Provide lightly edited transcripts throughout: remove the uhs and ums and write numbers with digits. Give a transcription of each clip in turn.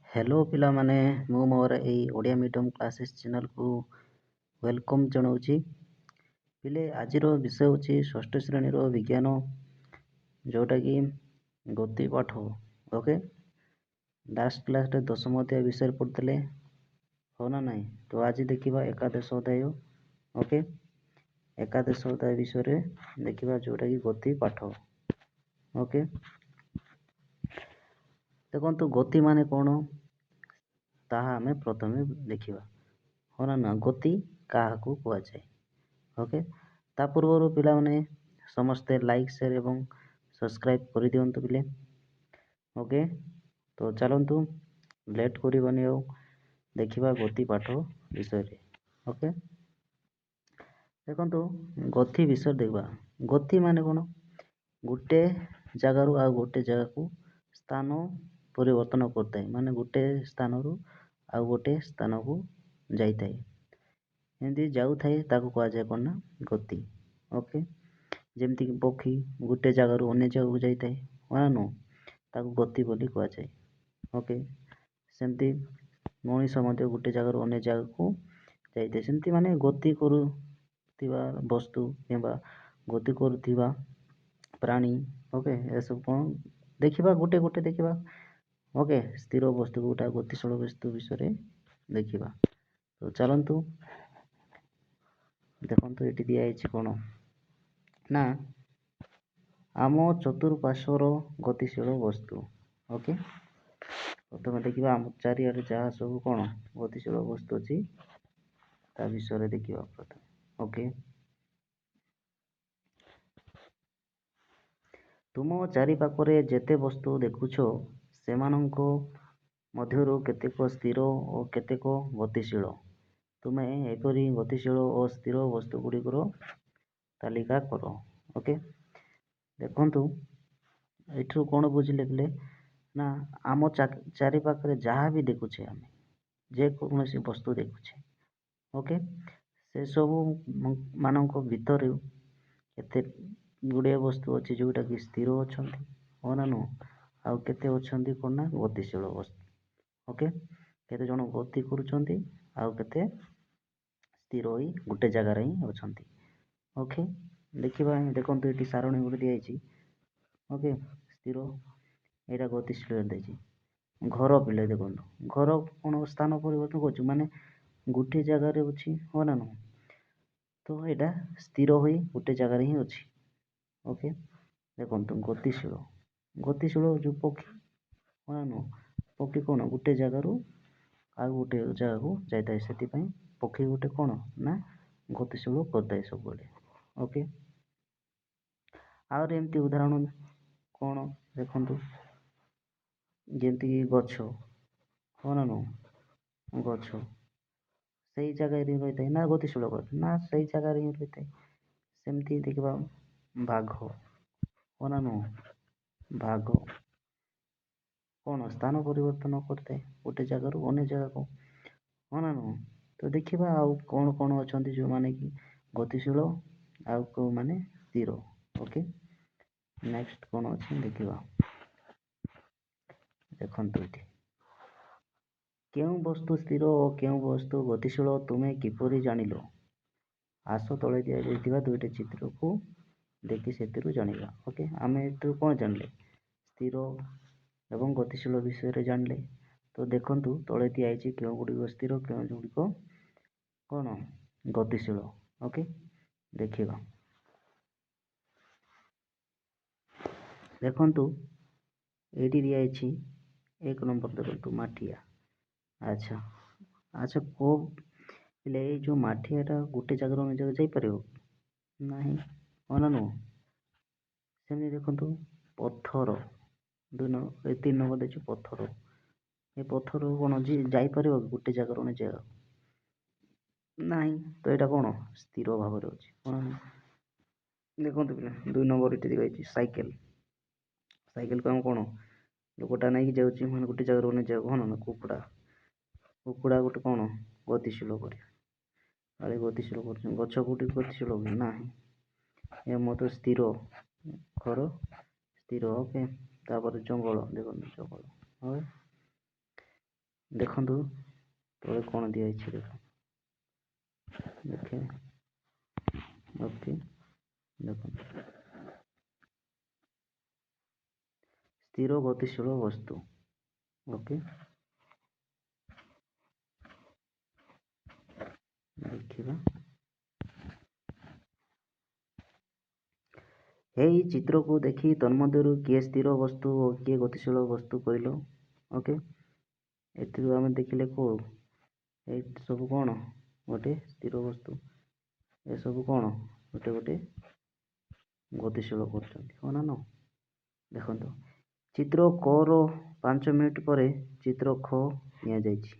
Hello पिलामाने मु मोर एई Odia medium classes channel को welcome जनाऊँगी। पिले आजिर विषय होची षष्ठ श्रेणी विज्ञान जोटा कि गति पाठ। ओके, लास्ट क्लास रे दशम अध्याय विषय पढ़ते हो ना नहीं? तो आज देखिबा एकादश अध्याय। ओके, एकादश अध्याय विषय देखिबा जोटा कि गति पाठ। ओके, देखो गति माने कौन ताहा आमे प्रथमे देखिबा हो ना गति काहाकू कुआ जाए। ओके, ता पूर्व पिला माने समस्ते लाइक शेयर एवं सब्सक्राइब कर दियंतु पिले। ओके, तो चलंतु लेट करबनी और देखिबा गति पाठ विषय रे। ओके, देखंतु गति विषय देखबा। गति माने कोन गुटे जगारू आ गोटे जगह को स्थान परिवर्तन करता है, माने गोटे स्थान रु आ गोटे स्थान को जाइए। एमती जाऊ थाए ताको कहा जाए कौन ना गति। ओके, जेमती कि पक्षी गोटे जगार अन्य जगह को जाइए हाँ नु ताको गति बोली कहा जाए। ओके, सेमती मनीष गोटे जगार अन्य जगह को जाइए सेमती माने गति करुवा वस्तु किंबा गति करुवा प्राणी। ओके, ये सब कौन देखिबा गोटे गोटे देखिबा। ओके, स्थिर वस्तु गोटा गतिशील वस्तु विषय देखिबा। तो चलंतु देखंतु एटी दिया है कौन ना आम चतुर्पार्श्वर गतिशील वस्तु। ओके, प्रथम देखिबा आम चारिआडे जहाँ सब कौन गतिशील वस्तु अच्छी ता विषय देखिबा प्रथम। ओके, तुम चारिपाखरे जेते वस्तु देखुछ सेमानंको मध्यरु केतेक स्थिर और केतेक गतिशील। तुमे एपरी गतिशील और स्थिर वस्तु गुड़िकर तालिका कर। ओके, देखंतु एठू कौन बुझिले पिले ना आम चारिपाखरे जहाँ भी देखुछे आम जेकोसी वस्तु देखुछे। ओके, से सब मानक भितर केते गुड़े वस्तु अच्छी जोटा कि स्थिर अच्छा हो ना नु आउ केते अच्छा कौन ना गतिशील वस्तु। ओके, केते जन गति करुँच आउ केते स्थिर होई गोटे जगार ही अच्छा। ओके, देखिबा देखंतु एटी सारणी गुटे दिया। ओके, स्थिर यहाँ गतिशील देखिए घर पिले देखो घर कौन स्थान परिवर्तन कर माने गोटे जगार अच्छी हो ना नु तो यहाँ स्थिर हो गोटे जगार ही अच्छी। ओके, देखो गतिशील गतिशील जो पक्षी हो ना नु पक्षी कौन गोटे जगार आ गोटे जगह को जाए से पक्षी गोटे कौन ना गतिशील करदाए सब। ओके, आउर एमती उदाहरण कौन देखंतु जेमती गछ हो ना नु गछ सही जगह रही था ना गतिशील करता ना सही जगह ही रही था। सेमती देखा बाघ हो ना नु बाघ कौन स्थान परिवर्तन करता है गोटे जगार अन्य जगह को हो ना नु। तो देखिबा आउ कौन कौन अच्छा जो माने कि गतिशील आउ को माने स्थिर। ओके, नेक्स्ट कौन अच्छी देखिबा देखंतु एटी केउ वस्तु स्थिर और केउ वस्तु गतिशील तुमे किपरि जानिलो। आस तले दिया दुईटा चित्र को देखी से जानिबा। ओके, आमे एटू कौन जानले स्थिर एवं गतिशील विषय जानले। तो देखंतु तले दिया केउ गुड़िक स्थिर केउ गुड़िक कौन गतिशील। ओके, देखिबा देखंतु एटी दिया एक नंबर देखंतु माठिया। अच्छा अच्छा को पिले जो माठियाटा गोटे जगार अन्य जगह जापर नहीं हो ना नु सेमती देखंतु पत्थर दुई 3 नंबर देखिए पत्थर ये पत्थर कौन जी जापर गोटे जगार अन्य जगह नहीं तो यहाँ कौन स्थिर भाव अच्छी देखो पिले 2 नंबर ये दिखाई साइकेल साइकेल को कौन लोकटा नहीं जाऊँगी मैंने गोटे जगार अन्य जगह हाँ ना कुकुड़ा कुकुड़ा गोटे कौन गतिशील कर गतिशील कर गछ गोटे गतिशील ना ये मत स्थिर घर स्थिर। ओके, तापर जंगल देखो जंगल ଦେଖନ୍ତୁ ତଳେ କ'ଣ ଦିଆହେଇଛି ଦେଖେ ଓକେ। ଦେଖନ୍ତୁ ସ୍ଥିର ଗତିଶୀଳ ବସ୍ତୁ। ଓକେ, ଦେଖିବା ଏହି ଚିତ୍ରକୁ ଦେଖି ତନ୍ମଧ୍ୟରୁ କିଏ ସ୍ଥିର ବସ୍ତୁ ଓ କିଏ ଗତିଶୀଳ ବସ୍ତୁ କହିଲ। ଓକେ, ଏଥିରୁ ଆମେ ଦେଖିଲେ କେଉଁ ଏଇ ସବୁ କ'ଣ ଗୋଟେ ସ୍ଥିର ବସ୍ତୁ, ଏସବୁ କ'ଣ ଗୋଟେ ଗୋଟେ ଗତିଶୀଳ କରୁଛନ୍ତି, ହଁ ନା ନ। ଦେଖନ୍ତୁ ଚିତ୍ର କ ର 5 ମିନିଟ୍ ପରେ ଚିତ୍ର ଖ ନିଆଯାଇଛି।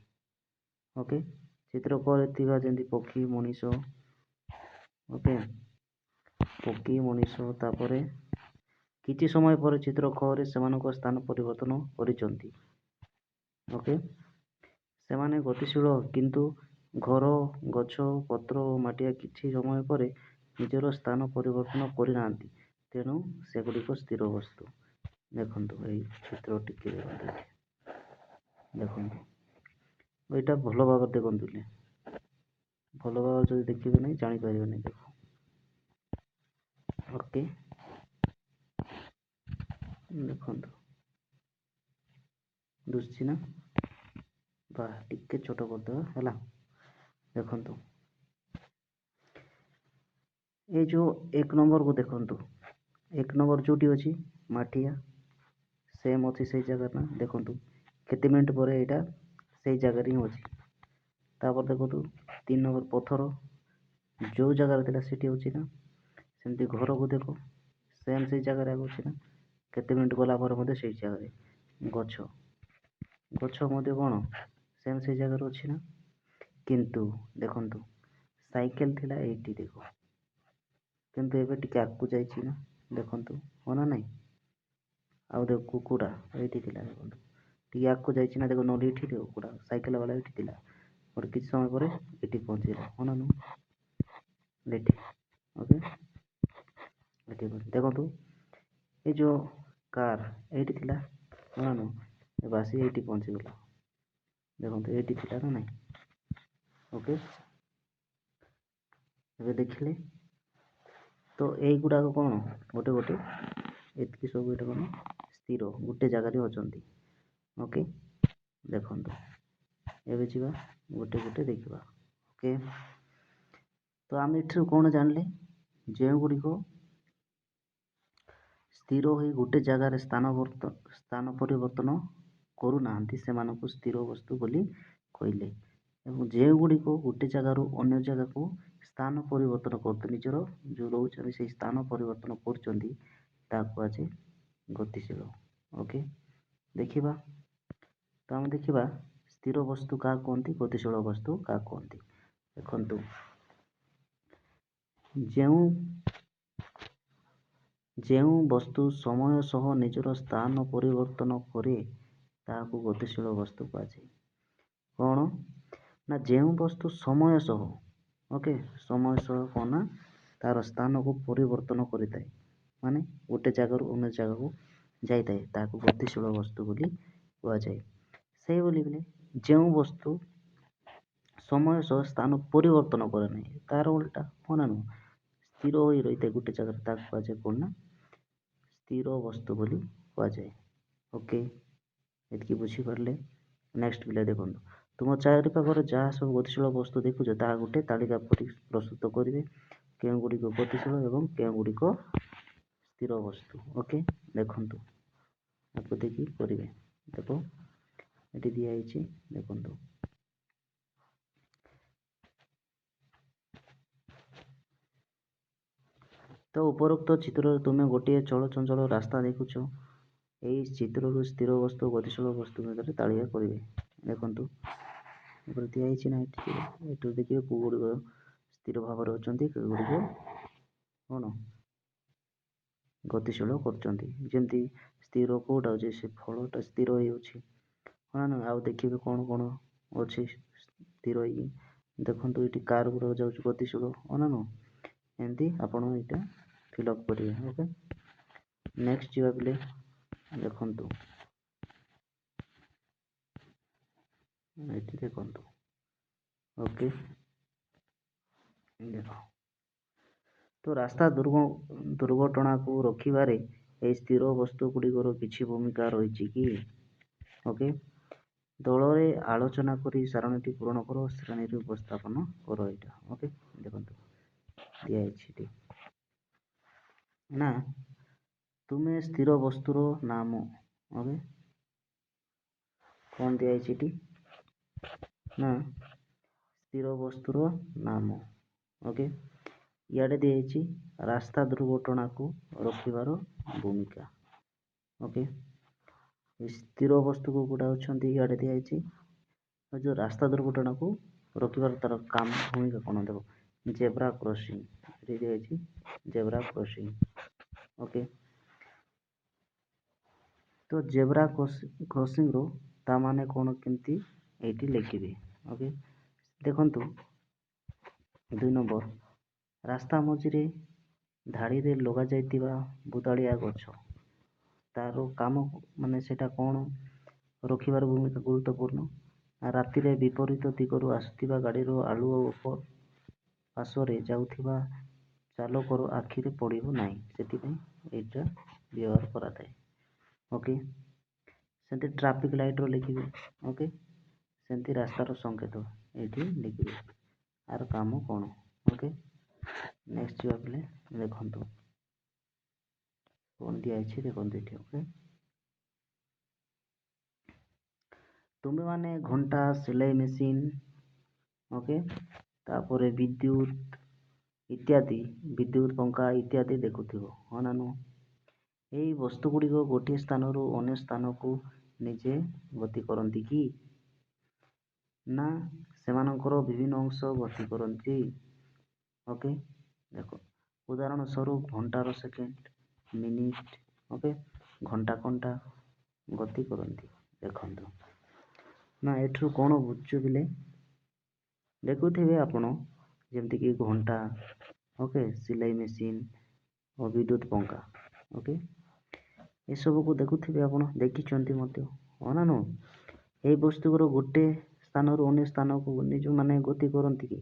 ଓକେ, ଚିତ୍ର କ ରେ ଥିବା ଯେମିତି ପକ୍ଷୀ, ମଣିଷ, ଓକେ, ପକ୍ଷୀ, ମଣିଷ, ତାପରେ କିଛି ସମୟ ପରେ ଚିତ୍ର ଖ ରେ ସେମାନଙ୍କ ସ୍ଥାନ ପରିବର୍ତ୍ତନ କରିଛନ୍ତି। ଓକେ, ସେମାନେ ଗତିଶୀଳ, କିନ୍ତୁ ଘର, ଗଛ, ପତ୍ର ଓ ମାଟିଆ କିଛି ସମୟ ପରେ ନିଜର ସ୍ଥାନ ପରିବର୍ତ୍ତନ କରିନାହାନ୍ତି, ତେଣୁ ସେଗୁଡ଼ିକ ସ୍ଥିର ବସ୍ତୁ। ଦେଖନ୍ତୁ ଏଇ ଚିତ୍ର ଟିକେ ଦେଖନ୍ତୁ, ଏଇଟା ଭଲ ଭାବରେ ଦେଖନ୍ତୁ, ଭଲ ଭାବରେ ଯଦି ଦେଖିବେ ନାହିଁ ଜାଣିପାରିବେନି। ଦେଖ ଓକେ, ଦେଖନ୍ତୁ ଦୁଶୁଛି ନା, ବା ଟିକେ ଛୋଟ କରିଦେବା ହେଲା। ଦେଖନ୍ତୁ ଏଇ ଯେଉଁ 1 ନମ୍ବରକୁ ଦେଖନ୍ତୁ, 1 ନମ୍ବର ଯେଉଁଠି ଅଛି ମାଠିଆ ସେମ୍ ଅଛି ସେଇ ଜାଗାରେ ନା। ଦେଖନ୍ତୁ କେତେ ମିନିଟ୍ ପରେ ଏଇଟା ସେଇ ଜାଗାରେ ହିଁ ଅଛି। ତାପରେ ଦେଖନ୍ତୁ 3 ନମ୍ବର ପଥର ଯେଉଁ ଜାଗାରେ ଥିଲା ସେଠି ଅଛି ନା। ସେମିତି ଘରକୁ ଦେଖ, ସେମ୍ ସେଇ ଜାଗାରେ ଅଛି ନା। କେତେ ମିନିଟ୍ ଗଲା ପରେ ମଧ୍ୟ ସେଇ ଜାଗାରେ। ଗଛ, ଗଛ ମଧ୍ୟ କ'ଣ ସେମ୍ ସେଇ ଜାଗାରେ ଅଛି ନା। କିନ୍ତୁ ଦେଖନ୍ତୁ ସାଇକେଲ ଥିଲା ଏଇଠି, ଦେଖ, କିନ୍ତୁ ଏବେ ଟିକେ ଆଗକୁ ଯାଇଛି ନା। ଦେଖନ୍ତୁ ହଁ ନା ନାହିଁ। ଆଉ ଦେଖ କୁକୁଡ଼ା ଏଇଠି ଥିଲା, ଦେଖନ୍ତୁ ଟିକେ ଆଗକୁ ଯାଇଛି ନା। ଦେଖ ନହେଲେ ଏଇଠି କୁକୁଡ଼ା ସାଇକେଲ ବାଲା ଏଇଠି ଥିଲା, ଗୋଟେ କିଛି ସମୟ ପରେ ଏଠି ପହଞ୍ଚିଲା, ହଁ ନା ନୁହଁ, ଏଠି। ଓକେ, ଏଠି ଦେଖନ୍ତୁ ଏଇ ଯେଉଁ କାର୍ ଏଇଠି ଥିଲା, ହଁ ନା ନୁହଁ, ଏବେ ଆସି ଏଇଠି ପହଞ୍ଚିଗଲା। ଦେଖନ୍ତୁ ଏଇଠି ଥିଲା ନା ନାହିଁ। ଓକେ, ଏବେ ଦେଖିଲେ ତ ଏଇଗୁଡ଼ାକ କ'ଣ ଗୋଟେ ଗୋଟେ ଏତିକି ସବୁ ଏଇଟା କ'ଣ ସ୍ଥିର ଗୋଟେ ଜାଗାରେ ଅଛନ୍ତି। ଓକେ, ଦେଖନ୍ତୁ ଏବେ ଯିବା ଗୋଟେ ଗୋଟେ ଦେଖିବା। ଓକେ, ତ ଆମେ ଏଥିରୁ କ'ଣ ଜାଣିଲେ, ଯେଉଁଗୁଡ଼ିକ ସ୍ଥିର ହୋଇ ଗୋଟେ ଜାଗାରେ ସ୍ଥାନ ପରିବର୍ତ୍ତନ କରୁନାହାନ୍ତି ସେମାନଙ୍କୁ ସ୍ଥିର ବସ୍ତୁ ବୋଲି କହିଲେ। ଏବଂ ଯେଉଁଗୁଡ଼ିକ ଗୋଟେ ଜାଗାରୁ ଅନ୍ୟ ଜାଗାକୁ ସ୍ଥାନ ପରିବର୍ତ୍ତନ କରୁଛନ୍ତି, ନିଜର ଯେଉଁ ରହୁଛନ୍ତି ସେଇ ସ୍ଥାନ ପରିବର୍ତ୍ତନ କରୁଛନ୍ତି, ତାହା କୁହାଯାଏ ଗତିଶୀଳ। ଓକେ, ଦେଖିବା ତ ଆମେ ଦେଖିବା ସ୍ଥିର ବସ୍ତୁ କାହା କୁହନ୍ତି, ଗତିଶୀଳ ବସ୍ତୁ କାହା କୁହନ୍ତି। ଦେଖନ୍ତୁ ଯେଉଁ ବସ୍ତୁ ସମୟ ସହ ନିଜର ସ୍ଥାନ ପରିବର୍ତ୍ତନ କରେ ତାହାକୁ ଗତିଶୀଳ ବସ୍ତୁ କୁହାଯାଏ। କ'ଣ ନା ଯେଉଁ ବସ୍ତୁ ସମୟ ସହ, ଓକେ, ସମୟ ସହ କ'ଣ ନା ତାର ସ୍ଥାନକୁ ପରିବର୍ତ୍ତନ କରିଥାଏ, ମାନେ ଗୋଟେ ଜାଗାରୁ ଅନ୍ୟ ଜାଗାକୁ ଯାଇଥାଏ, ତାହାକୁ ଗତିଶୀଳ ବସ୍ତୁ ବୋଲି କୁହାଯାଏ। ସେଇଭଳି ଯେଉଁ ବସ୍ତୁ ସମୟ ସହ ସ୍ଥାନ ପରିବର୍ତ୍ତନ କରେ ନାହିଁ, ତାର ଓଲଟା, ହଁ ନା ନୁହଁ, ସ୍ଥିର ହୋଇ ରହିଥାଏ ଗୋଟେ ଜାଗାରେ, ତାକୁ କୁହାଯାଏ କ'ଣ ନା ସ୍ଥିର ବସ୍ତୁ ବୋଲି କୁହାଯାଏ। ଓକେ, ଏତିକି ବୁଝିପାରିଲେ। ନେକ୍ସଟ ପିଲା ଦେଖନ୍ତୁ, ତୁମ ଚାରିପାଖରେ ଯାହା ସବୁ ଗତିଶୀଳ ବସ୍ତୁ ଦେଖୁଛ ତାହା ଗୋଟେ ତାଲିକା ପ୍ରସ୍ତୁତ କରିବେ। କେଉଁଗୁଡ଼ିକ ଗତିଶୀଳ ଏବଂ କେଉଁଗୁଡ଼ିକ ସ୍ଥିର ବସ୍ତୁ। ଓକେ, ଦେଖନ୍ତୁ ଆକୁ ଦେଖି କରିବେ। ଦେଖ ଏଠି ଦିଆହେଇଛି, ଦେଖନ୍ତୁ ତ ଉପରୋକ୍ତ ଚିତ୍ରରେ ତୁମେ ଗୋଟିଏ ଚଳଚଞ୍ଚଳ ରାସ୍ତା ଦେଖୁଛ। ଏହି ଚିତ୍ରରୁ ସ୍ଥିର ବସ୍ତୁ ଓ ଗତିଶୀଳ ବସ୍ତୁ ମଧ୍ୟରେ ତାଲିକା କରିବେ। ଦେଖନ୍ତୁ ଉପରେ ଦିଆହେଇଛି ନା, ଏଠୁ ଦେଖିବେ କେଉଁଗୁଡ଼ିକ ସ୍ଥିର ଭାବରେ ଅଛନ୍ତି, କେଉଁଗୁଡ଼ିକ କ'ଣ ଗତିଶୀଳ କରୁଛନ୍ତି। ଯେମିତି ସ୍ଥିର କେଉଁଟା ଅଛି, ସେ ଫଳଟା ସ୍ଥିର ହେଇଯାଉଛି, ହଁ ନା। ଆଉ ଦେଖିବେ କ'ଣ କ'ଣ ଅଛି ସ୍ଥିର ହେଇକି। ଦେଖନ୍ତୁ ଏଇଠି କାର୍ ଗୁଡ଼ାକ ଯାଉଛି ଗତିଶୀଳ, ହଁ ନା ନୁହଁ। ଏମିତି ଆପଣ ଏଇଟା ଫିଲ୍ଅପ୍ କରିବେ। ଓକେ, ନେକ୍ସଟ ଯିବା ପିଲେ। ଦେଖନ୍ତୁ ଏଠି ଦେଖନ୍ତୁ। ଓକେ, ଦେଖ ତ ରାସ୍ତା ଦୁର୍ଘଟଣାକୁ ରୋକିବାରେ ଏହି ସ୍ଥିର ବସ୍ତୁ ଗୁଡ଼ିକର କିଛି ଭୂମିକା ରହିଛି କି? ଓକେ, ଦଳରେ ଆଲୋଚନା କରି ସାରଣୀଟି ପୂରଣ କର, ଶ୍ରେଣୀରେ ଉପସ୍ଥାପନ କର। ଏଇଟା ଓକେ, ଦେଖନ୍ତୁ ଦିଆଯାଇଛି ଏଠି ନା, ତୁମେ ସ୍ଥିର ବସ୍ତୁର ନାମ। ଓକେ, କ'ଣ ଦିଆଯାଇଛି ଏଠି ନା, ସ୍ଥିର ବସ୍ତୁର ନାମ। ଓକେ, ଇଆଡ଼େ ଦିଆଯାଇଛି ରାସ୍ତା ଦୁର୍ଘଟଣାକୁ ରୋକିବାର ଭୂମିକା। ଓକେ, ସ୍ଥିର ବସ୍ତୁକୁ ଗୁଡ଼ା ଅଛନ୍ତି, ଇଆଡ଼େ ଦିଆଯାଇଛି ଯେଉଁ ରାସ୍ତା ଦୁର୍ଘଟଣାକୁ ରୋକିବାର ତାର କାମ ଭୂମିକା କ'ଣ ଦେବ, ଜେବ୍ରା କ୍ରସିଂ। ଏଠି ଦିଆଯାଇଛି ଜେବ୍ରା କ୍ରସିଂ। ଓକେ, ତ ଜେବ୍ରା କ୍ରସିଂର ତା ମାନେ କ'ଣ କେମିତି ଏଇଠି ଲେଖିବେ। ଓକେ, ଦେଖନ୍ତୁ 2 ନମ୍ବର, ରାସ୍ତା ମଝିରେ ଧାଡ଼ିରେ ଲଗାଯାଇଥିବା ବୁଦାଳିଆ ଗଛ, ତାର କାମ ମାନେ ସେଇଟା କ'ଣ ରଖିବାର ଭୂମିକା ଗୁରୁତ୍ୱପୂର୍ଣ୍ଣ। ରାତିରେ ବିପରୀତ ଦିଗରୁ ଆସୁଥିବା ଗାଡ଼ିର ଆଲୁଅ ଉପର ପାର୍ଶ୍ୱରେ ଯାଉଥିବା ଚାଲକର ଆଖିରେ ପଡ଼ିବ ନାହିଁ, ସେଥିପାଇଁ ଏଇଟା ବ୍ୟବହାର କରାଥାଏ। ଓକେ, ସେମିତି ଟ୍ରାଫିକ୍ ଲାଇଟ୍ର ଲେଖିବେ। ଓକେ, ସେମିତି ରାସ୍ତାର ସଂକେତ ଏଇଠି ଲେଖିବେ, ଆର କାମ କ'ଣ। ଓକେ, ନେକ୍ସଟ ଯିବା ପିଲେ, ଦେଖନ୍ତୁ କ'ଣ ଦିଆଯାଇଛି, ଦେଖନ୍ତୁ ଏଠି। ଓକେ, ତୁମେମାନେ ଘଣ୍ଟା, ସିଲେଇ ମେସିନ୍, ଓକେ, ତାପରେ ବିଦ୍ୟୁତ ଇତ୍ୟାଦି, ବିଦ୍ୟୁତ ପଙ୍ଖା ଇତ୍ୟାଦି ଦେଖୁଥିବ, ହଁ ନା ନୁହଁ? ଏହି ବସ୍ତୁ ଗୁଡ଼ିକ ଗୋଟିଏ ସ୍ଥାନରୁ ଅନ୍ୟ ସ୍ଥାନକୁ ନିଜେ ଗତି କରନ୍ତି କି? ନା ସେମାନଙ୍କର ବିଭିନ୍ନ ଅଂଶ ଗତି କରନ୍ତି? ଓକେ, ଦେଖ ଉଦାହରଣ ସ୍ୱରୂପ ଘଣ୍ଟାର ସେକେଣ୍ଡ, ମିନିଟ, ଓକେ, ଘଣ୍ଟା ଗତି କରନ୍ତି। ଦେଖନ୍ତୁ ନା, ଏଠୁ କ'ଣ ବୁଝୁଛୁ ପିଲେ? ଦେଖୁଥିବେ ଆପଣ ଯେମିତିକି ଘଣ୍ଟା, ଓକେ, ସିଲେଇ ମେସିନ୍ ଓ ବିଦ୍ୟୁତ ପଙ୍ଖା। ଓକେ, ଏସବୁକୁ ଦେଖୁଥିବେ, ଆପଣ ଦେଖିଛନ୍ତି ମଧ୍ୟ, ହଁ ନା ନୁହଁ? ଏହି ବସ୍ତୁଗୁର ଗୋଟେ ସ୍ଥାନରୁ ଅନ୍ୟ ସ୍ଥାନକୁ ନିଜ ମାନେ ଗତି କରନ୍ତି କି?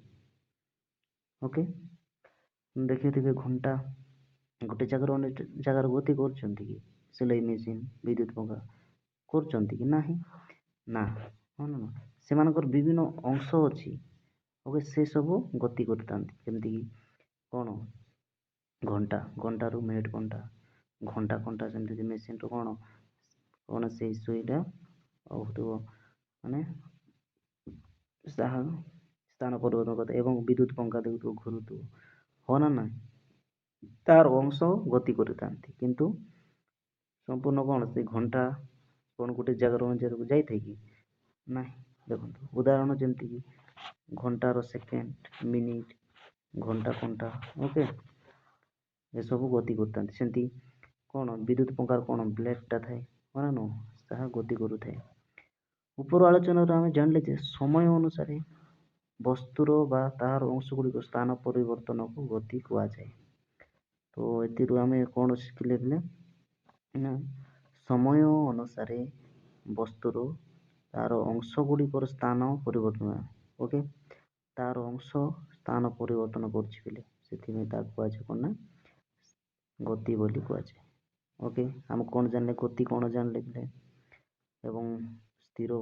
ଓକେ, ଦେଖିଥିବେ ଘଣ୍ଟା ଗୋଟେ ଜାଗାରୁ ଅନ୍ୟ ଜାଗାରୁ ଗତି କରୁଛନ୍ତି କି? ସିଲେଇ ମେସିନ୍, ବିଦ୍ୟୁତ ପଙ୍ଖା କରୁଛନ୍ତି କି? ନାହିଁ ନା, ହଁ ନା, ସେମାନଙ୍କର ବିଭିନ୍ନ ଅଂଶ ଅଛି। ଓକେ, ସେ ସବୁ ଗତି କରିଥାନ୍ତି। ଯେମିତିକି କ'ଣ, ଘଣ୍ଟାରୁ ମିନିଟ୍ ଘଣ୍ଟା ସେମିତି ମେସିନ୍ରୁ କ'ଣ ସେଇ ସୁଇଟା ହେଉଥିବ, ମାନେ ସ୍ଥାନ ପରିବର୍ତ୍ତନ କରିଥାଏ, ଏବଂ ବିଦ୍ୟୁତ ପଙ୍ଖା ଦେଉଥିବ, ଘୁରୁଥିବ, ହଁ ନା ନାହିଁ? ତାର ଅଂଶ ଗତି କରିଥାନ୍ତି, କିନ୍ତୁ ସମ୍ପୂର୍ଣ୍ଣ କ'ଣ ସେ ଘଣ୍ଟା କ'ଣ ଗୋଟେ ଜାଗାରୁ ଅନ୍ୟ ଜାଗାକୁ ଯାଇଥାଏ କି? ନାହିଁ। ଦେଖନ୍ତୁ ଉଦାହରଣ ଯେମିତିକି ଘଣ୍ଟାର ସେକେଣ୍ଡ, ମିନିଟ, ଘଣ୍ଟା, ଓକେ, ଏସବୁ ଗତି କରିଥାନ୍ତି। ସେମିତି କ'ଣ ବିଦ୍ୟୁତ ପଙ୍ଖାର କ'ଣ ବ୍ଲେଡଟା ଥାଏ, ହଁ ନା ନୁହଁ? ତାହା ଗତି କରୁଥାଏ। ଉପର ଆଲୋଚନାରୁ ଆମେ ଜାଣିଲେ ଯେ ସମୟ ଅନୁସାରେ ବସ୍ତୁର ବା ତାହାର ଅଂଶ ଗୁଡ଼ିକ ସ୍ଥାନ ପରିବର୍ତ୍ତନକୁ ଗତି କୁହାଯାଏ। ତ ଏଥିରୁ ଆମେ କ'ଣ ଶିଖିଲେ ପିଲେ? ନା, ସମୟ ଅନୁସାରେ ବସ୍ତୁର ତାର ଅଂଶ ଗୁଡ଼ିକର ସ୍ଥାନ ପରିବର୍ତ୍ତନ, ଓକେ, ତାର ଅଂଶ ସ୍ଥାନ ପରିବର୍ତ୍ତନ କରୁଛି ପିଲେ, ସେଥିପାଇଁ ତାକୁ କୁହାଯାଏ କ'ଣ ନା, ଗତି ବୋଲି କୁହାଯାଏ। ଓକେ, ଆମେ କ'ଣ ଜାଣିଲେ, ଗତି କ'ଣ ଜାଣିଲେ ପିଲେ, ଏବଂ ସ୍ଥିର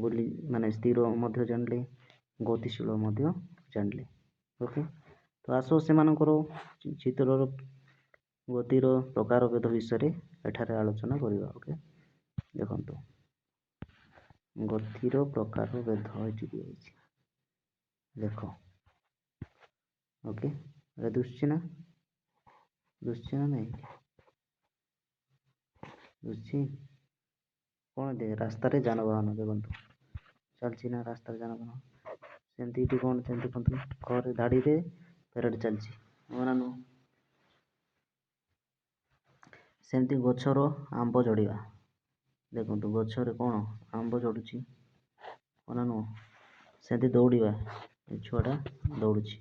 ବୋଲି ମାନେ ସ୍ଥିର ମଧ୍ୟ ଜାଣିଲେ, ଗତିଶୀଳ ମଧ୍ୟ ଜାଣିଲେ। ଓକେ, ତ ଆସ ସେମାନଙ୍କର ଚିତ୍ରର ଗତିର ପ୍ରକାରଭେଦ ବିଷୟରେ ଏଠାରେ ଆଲୋଚନା କରିବା। ଓକେ, ଦେଖନ୍ତୁ ଗତିର ପ୍ରକାରଭେଦ ଏଠି ଦିଆଯାଇଛି, ଦେଖ। ଓକେ, ଏଟା ଦୁଶୁଛି ନା ନାହିଁ? ଦୁଶୁଛି। କ'ଣ ଦେ ରାସ୍ତାରେ ଯାନବାହନ, ଦେଖନ୍ତୁ ଚାଲିଛି ନା ରାସ୍ତାରେ ଯାନବାହନ, ସେମିତି ଏଠି କ'ଣ ସେମିତି ଦେଖନ୍ତୁ, ଘରେ ଧାଡ଼ିରେ ପ୍ୟାରେଡ଼ ଚାଲିଛି, ହଁ ନା ନୁହଁ? ସେମିତି ଗଛର ଆମ୍ବ ଝଡ଼ିବା, ଦେଖନ୍ତୁ ଗଛରେ କ'ଣ ଆମ୍ବ ଝଡ଼ୁଛି, ହଁ ନା ନୁହଁ? ସେମିତି ଦୌଡ଼ିବା, ଏ ଛୁଆଟା ଦୌଡ଼ୁଛି।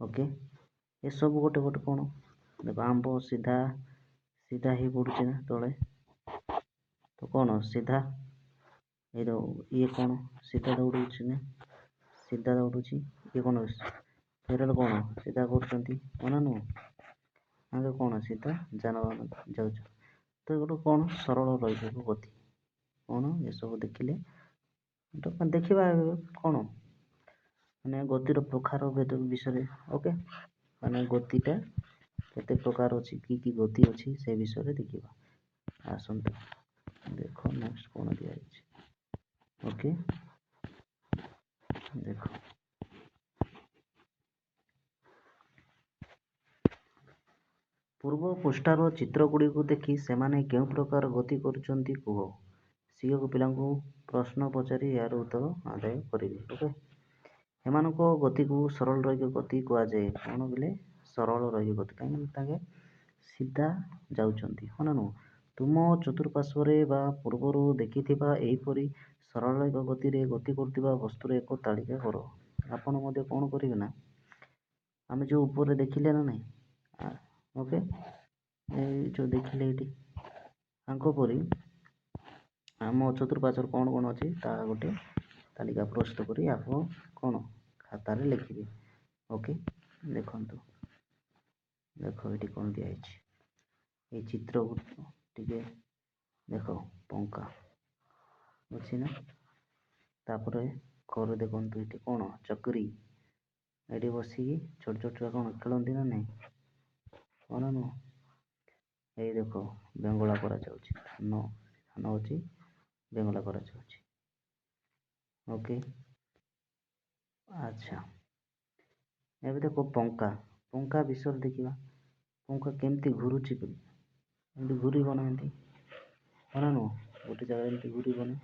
ଓକେ, ଏସବୁ ଗୋଟେ କ'ଣ ଦେଖ, ଆମ୍ବ ସିଧା ହେଇ ପଡ଼ୁଛି ନା ତଳେ, ତ କ'ଣ ସିଧା ଏଇ ଇଏ କ'ଣ ସିଧା ଦୌଡ଼ୁଛି ନା, ସିଧା ଦୌଡ଼ୁଛି, ଇଏ କ'ଣ ଫେରାର କ'ଣ ସିଧା କରୁଛନ୍ତି, ମନା ନୁହଁ। ଆଗେ କ'ଣ ସିଧା ଯାନବାହନ ଯାଉଛ, ତ ଗୋଟେ କ'ଣ ସରଳ ରହିବ ଗତି। କ'ଣ ଏସବୁ ଦେଖିଲେ ଦେଖିବା କ'ଣ ମାନେ ଗତିର ପ୍ରକାର ଭେଦ ବିଷୟରେ। ଓକେ, ମାନେ ଗତିଟା କେତେ ପ୍ରକାର ଅଛି, କି ଗତି ଅଛି ସେ ବିଷୟରେ ଦେଖିବା। ଆସନ୍ତୁ ଦେଖ ନେକ୍ସଟ କ'ଣ ଦିଆଯାଇଛି। ଓକେ, ଦେଖ ପୂର୍ବ ପୃଷ୍ଠାର ଚିତ୍ରଗୁଡ଼ିକୁ ଦେଖି ସେମାନେ କେଉଁ ପ୍ରକାର ଗତି କରୁଛନ୍ତି କୁହ। ଶିକ୍ଷକ ପିଲାଙ୍କୁ ପ୍ରଶ୍ନ ପଚାରି ଏହାର ଉତ୍ତର ଆଦାୟ କରିବେ। ଓକେ, ଏମାନଙ୍କ ଗତିକୁ ସରଳ ରୈଖିକ ଗତି କୁହାଯାଏ। କ'ଣ ବୋଲେ ସରଳ ରୈଖିକ ଗତି, କାହିଁକି ତାଙ୍କେ ସିଧା ଯାଉଛନ୍ତି, ହଁ ନା ନୁହଁ। ତୁମ ଚତୁଃପାର୍ଶ୍ୱରେ ବା ପୂର୍ବରୁ ଦେଖିଥିବା ଏହିପରି ସରଳ ରୈଖିକ ଗତିରେ ଗତି କରୁଥିବା ବସ୍ତୁର ଏକ ତାଲିକା କର। ଆପଣ ମଧ୍ୟ କ'ଣ କରିବେ ନା, ଆମେ ଯେଉଁ ଉପରେ ଦେଖିଲେ ନା ନାହିଁ, ଓକେ, ଏଇ ଯେଉଁ ଦେଖିଲେ ଏଇଠି ଆଙ୍କ ପରି ଆମ ଚତୁଃପାର୍ଶ୍ୱରେ କ'ଣ କ'ଣ ଅଛି ତାହା ଗୋଟେ ତାଲିକା ପ୍ରସ୍ତୁତ କରି ଆପଣ କ'ଣ ଖାତାରେ ଲେଖିବେ। ଓକେ, ଦେଖନ୍ତୁ, ଦେଖ ଏଇଠି କ'ଣ ଦିଆହେଇଛି, ଏଇ ଚିତ୍ରକୁ ଟିକେ ଦେଖ, ପଙ୍ଖା ଅଛି ନା, ତାପରେ ଘରେ ଦେଖନ୍ତୁ ଏଠି କ'ଣ ଚକ୍ରୀ, ଏଠି ବସିକି ଛୋଟ ଛୋଟ ଛୁଆ କ'ଣ ଖେଳନ୍ତି ନା ନାହିଁ, କ'ଣ ନୁହଁ। ଏଇ ଦେଖ ବେଙ୍ଗଳା କରାଯାଉଛି, ଧାନ ଅଛି, ବେଙ୍ଗଳା କରାଯାଉଛି। ଓକେ, ଆଚ୍ଛା, ଏବେ ଦେଖ ପଙ୍ଖା ବିଷୟରେ ଦେଖିବା। ପଙ୍ଖା କେମିତି ଘୁରୁଛି, ଏମିତି ଘୁରିବ ନା, ଏମିତି ହଁ ନା ନୁହଁ, ଗୋଟେ ଜାଗାରେ ଏମିତି ଘୁରିବ ନା।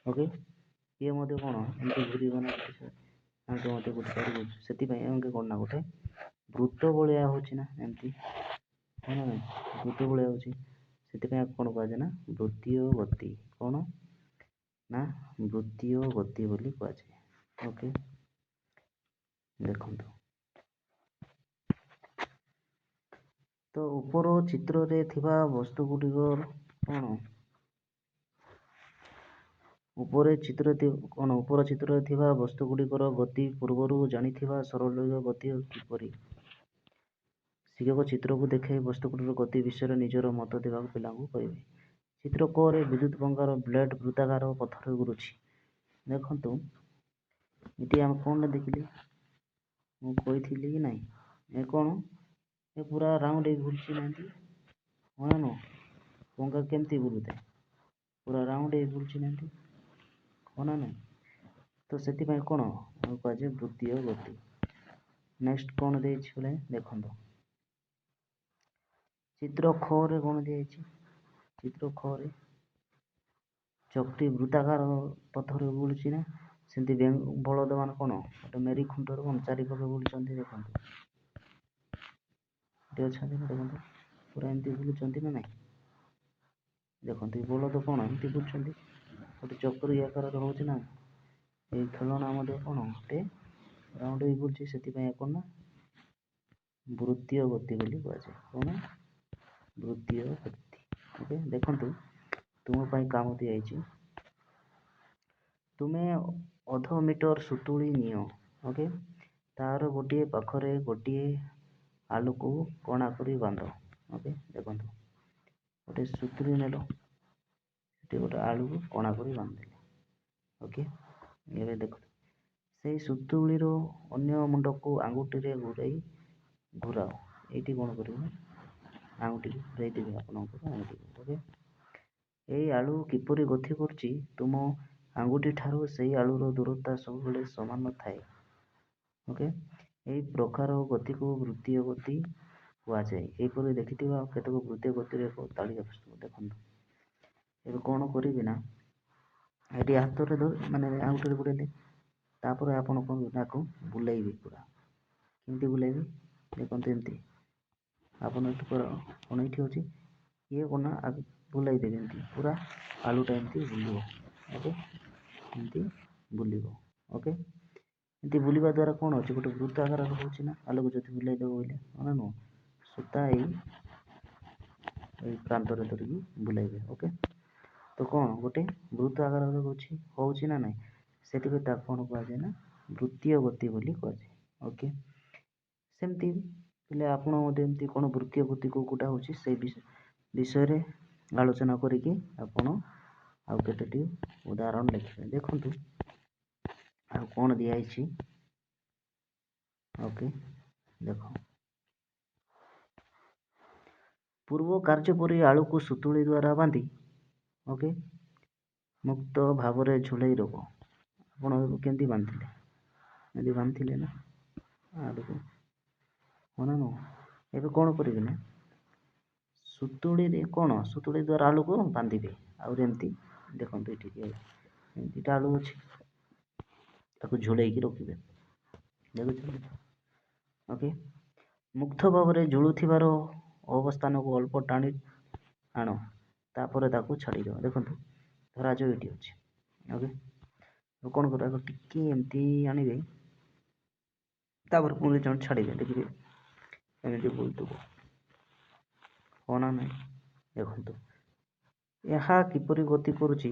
ଓକେ, ଇଏ ମଧ୍ୟ କ'ଣ ଏମିତି ଘୁରିବ ନା, ଆଙ୍କେ ମଧ୍ୟ ଗୋଟେ ଜାଗାରେ, ସେଥିପାଇଁ ଆଙ୍କେ କ'ଣ ନା ଗୋଟେ ବୃତ୍ତ ଭଳିଆ ହେଉଛି ନା, ଏମିତି ହଁ ନା ନାହିଁ, ବୃତ୍ତ ଭଳିଆ ହେଉଛି, ସେଥିପାଇଁ କ'ଣ କୁହାଯାଏ ନା ବୃତ୍ତୀୟ ଗତି। କ'ଣ ନା ବୃତ୍ତୀୟ ଗତି ବୋଲି କୁହାଯାଏ। ଓକେ, ଦେଖନ୍ତୁ ତ ଉପର ଚିତ୍ରରେ ଥିବା ବସ୍ତୁ ଗୁଡ଼ିକର କ'ଣ ଉପର ଚିତ୍ରରେ ଥିବା ବସ୍ତୁ ଗୁଡ଼ିକର ଗତି ପୂର୍ବରୁ ଜାଣିଥିବା ସରଳ ରୈଖିକ ଗତି କିପରି। ଶିକ୍ଷକ ଚିତ୍ରକୁ ଦେଖାଇ ବସ୍ତୁଗୁଡ଼ିକର ଗତି ବିଷୟରେ ନିଜର ମତ ଦେବାକୁ ପିଲାଙ୍କୁ କହିବେ। ଚିତ୍ର କ ରେ ବିଦ୍ୟୁତ ପଙ୍ଖାର ବ୍ଲେଡ୍ ବୃତ୍ତାକାର ପଥରେ ଘୁରୁଛି। ଦେଖନ୍ତୁ ଏଠି ଆମେ କ'ଣ ଦେଖିଲି, ମୁଁ କହିଥିଲି କି ନାହିଁ, ଏ କ'ଣ ଏ ପୁରା ରାଉଣ୍ଡ ହେଇ ଘୁରୁଛି ନାହାନ୍ତି, ହଁ ନା ନୁହଁ। ପଙ୍ଖା କେମିତି ଘୁରୁଥାଏ, ପୁରା ରାଉଣ୍ଡ ହେଇ ଘୁରୁଛି ନାହାନ୍ତି, ହଁ ନା ନାହିଁ। ତ ସେଥିପାଇଁ କ'ଣ କୁହାଯାଏ ବୃତ୍ତୀୟ ଗତି। ନେକ୍ସଟ କ'ଣ ଦେଇଛି ବୋଲେ ଦେଖନ୍ତୁ, ଚିତ୍ର ଖ ରେ କ'ଣ ଦିଆଯାଇଛି, ଚିତ୍ର ଖ ରେ ଚକଟି ବୃତ୍ତାକାର ପଥରେ ବୁଲୁଛି ନା, ସେମିତି ବଳଦ ମାନେ କ'ଣ ଗୋଟେ ମେରି ଖୁଣ୍ଟରେ କ'ଣ ଚାରିପାଖେ ବୁଲୁଛନ୍ତି। ଦେଖନ୍ତୁ ଏଠି ଅଛନ୍ତି ନା, ଦେଖନ୍ତୁ ପୁରା ଏମିତି ବୁଲୁଛନ୍ତି ନା ନାହିଁ। ଦେଖନ୍ତୁ ଏ ବଳଦ କ'ଣ ଏମିତି ବୁଲୁଛନ୍ତି, ଗୋଟେ ଚକ୍ରୀ ଆକାରରେ ହେଉଛି ନା। ଏଇ ଖେଳନା ମଧ୍ୟ କ'ଣ ଗୋଟେ ରାଉଣ୍ଡ ହେଇ ବୁଲୁଛି, ସେଥିପାଇଁ କ'ଣ ନା ବୃତ୍ତୀୟ ଗତି ବୋଲି କୁହାଯାଏ। କ'ଣ ବୃତ୍ତୀୟ ଗତି। ଓକେ, ଦେଖନ୍ତୁ ତୁମ ପାଇଁ କାମ ଦିଆଯାଇଛି, ତୁମେ ଅଧ ମିଟର ସୁତୁଳି ନିଅ। ଓକେ, ତାର ଗୋଟିଏ ପାଖରେ ଗୋଟିଏ ଆଳୁକୁ କଣା କରି ବାନ୍ଧ। ଓକେ, ଦେଖନ୍ତୁ ଗୋଟେ ସୁତୁଳି ନେଲ, ସେଠି ଗୋଟେ ଆଳୁକୁ କଣା କରି ବାନ୍ଧିଦେଲେ। ଓକେ, ଏବେ ଦେଖନ୍ତୁ ସେଇ ସୁତୁଳିର ଅନ୍ୟ ମୁଣ୍ଡକୁ ଆଙ୍ଗୁଠିରେ ଘୁରାଅ। ଏଇଠି କ'ଣ କରିବ, ଆଙ୍ଗୁଠିକୁ ଘୁରାଇ ଦେବେ ଆପଣଙ୍କର ଆଙ୍ଗୁଠିକୁ। ଓକେ, ଏଇ ଆଳୁ କିପରି ଗତି କରୁଛି, ତୁମ ଆଙ୍ଗୁଠି ଠାରୁ ସେଇ ଆଳୁର ଦୂରତା ସବୁବେଳେ ସମାନ ଥାଏ। ଓକେ, ଏହି ପ୍ରକାର ଗତିକୁ ବୃତ୍ତୀୟ ଗତି କୁହାଯାଏ। ଏହିପରି ଦେଖିଥିବା କେତେକ ବୃତ୍ତୀୟ ଗତିର ଏକ ତାଲିକା ପ୍ରସ୍ତୁତ। ଦେଖନ୍ତୁ ଏବେ କ'ଣ କରିବି ନା, ଏଠି ହାତରେ ମାନେ ଆଙ୍ଗୁଠିରେ ବୁଲେଇଲେ, ତାପରେ ଆପଣ କ'ଣ ତାକୁ ବୁଲେଇବେ, ପୁରା କେମିତି ବୁଲେଇବେ ଦେଖନ୍ତୁ, ଏମିତି ଆପଣ ଏଠି କ'ଣ ଏଇଠି ଅଛି, ଇଏ କ'ଣ ନା ବୁଲେଇ ଦେବେ, ଏମିତି ପୁରା ଆଳୁଟା ଏମିତି ବୁଲିବ। ଓକେ, ଏମିତି ବୁଲିବ। ଓକେ, ଏମିତି ବୁଲିବା ଦ୍ୱାରା କ'ଣ ଅଛି, ଗୋଟେ ବୃତ୍ତ ଆକାରରେ ହେଉଛି ନା, ଆଳୁକୁ ଯଦି ବୁଲେଇ ଦେବ ବୋଇଲେ, ହଁ ନୁହଁ, ସୂତା ଏଇ ପ୍ରାନ୍ତରେ ଧରିକି ବୁଲେଇବେ। ଓକେ, ତ ତ କ'ଣ ଗୋଟେ ବୃତ୍ତ ଆକାରରେ ହେଉଛି ନା ନାହିଁ, ସେଥିପାଇଁ ତାକୁ କ'ଣ କୁହାଯାଏ ନା ବୃତ୍ତୀୟ ଗତି ବୋଲି କୁହାଯାଏ। ଓକେ, ସେମିତି ହେଲେ ଆପଣ ମଧ୍ୟ ଏମିତି କ'ଣ ବୃତ୍ତୀୟ ଗତି କେଉଁଟା ହେଉଛି ସେଇ ବିଷୟରେ ଆଲୋଚନା କରିକି ଆପଣ ଆଉ କେତୋଟି ଉଦାହରଣ ଲେଖିବେ। ଦେଖନ୍ତୁ ଆଉ କ'ଣ ଦିଆହେଇଛି। ଓକେ, ଦେଖ, ପୂର୍ବ କାର୍ଯ୍ୟ ପରି ଆଳୁକୁ ସୁତୁଳି ଦ୍ୱାରା ବାନ୍ଧି ଓକେ ମୁକ୍ତ ଭାବରେ ଝୁଲେଇ ରଖ। ଆପଣ କେମିତି ବାନ୍ଧିଥିଲେ? ଏମିତି ବାନ୍ଧିଥିଲେ ନା ଆଳୁକୁ, ହଁ ନା ନୁହଁ? ଏବେ କ'ଣ କରିବେ ନା ସୁତୁଳିରେ ସୁତୁଳି ଦ୍ୱାରା ଆଳୁକୁ ବାନ୍ଧିବେ। ଆଉ ଏମିତି ଦେଖନ୍ତୁ ଏଠି ଏମିତିଟା ଆଳୁ ଅଛି, ତାକୁ ଝୁଲେଇକି ରଖିବେ। ଦେଖୁଛନ୍ତି? ଓକେ, ମୁକ୍ତ ଭାବରେ ଝୁଲୁଥିବାର ଅବସ୍ଥାନକୁ ଅଳ୍ପ ଟାଣି ଆଣ, ତାପରେ ତାକୁ ଛାଡ଼ିଦିଅ। ଦେଖନ୍ତୁ ଧରାଯାଉ ଏଠି ଅଛି। ଓକେ, କ'ଣ କରିବା, ଟିକେ ଏମିତି ଆଣିବେ, ତାପରେ ପୁଣି ଜଣେ ଛାଡ଼ିବେ। ଦେଖିବେ ଏମିତି ବୁଲୁଥିବ, ହଁ ନା ନାହିଁ? ଦେଖନ୍ତୁ ଏହା କିପରି ଗତି କରୁଛି।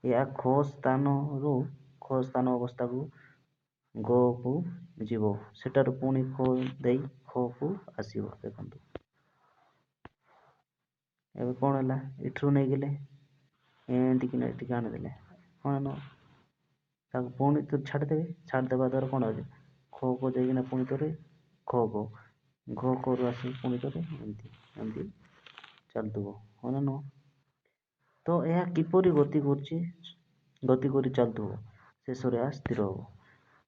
ଏହା ଖ ସ୍ଥାନରୁ ଖ ସ୍ଥାନ ଅବସ୍ଥାକୁ ଗକୁ ଯିବ, ସେଠାରୁ ପୁଣି ଖ ଦେଇ ଖକୁ ଆସିବ। ଦେଖନ୍ତୁ ଏବେ କ'ଣ ହେଲା, ଏଠରୁ ନେଇଗଲେ ଏମିତି କିନା ଏଠିକି ଆଣିଦେଲେ, କ'ଣ ନୁହଁ, ତାକୁ ପୁଣି ତ ଛାଡ଼ିଦେବେ। ଛାଡ଼ିଦେବା ଦ୍ୱାରା କ'ଣ ହେଉଛି, ଖକୁ ଯାଇକିନା ପୁଣି ଥରେ ଖ ଘ କରୁ ଆସି ପୁଣି ଥରେ ଏମିତି ଏମିତି ଚାଲୁଥିବ, ହଁ ନା ନୁହଁ? ତ ଏହା କିପରି ଗତି କରି ଚାଲୁଥିବ, ଶେଷରେ ଏହା ସ୍ଥିର ହେବ।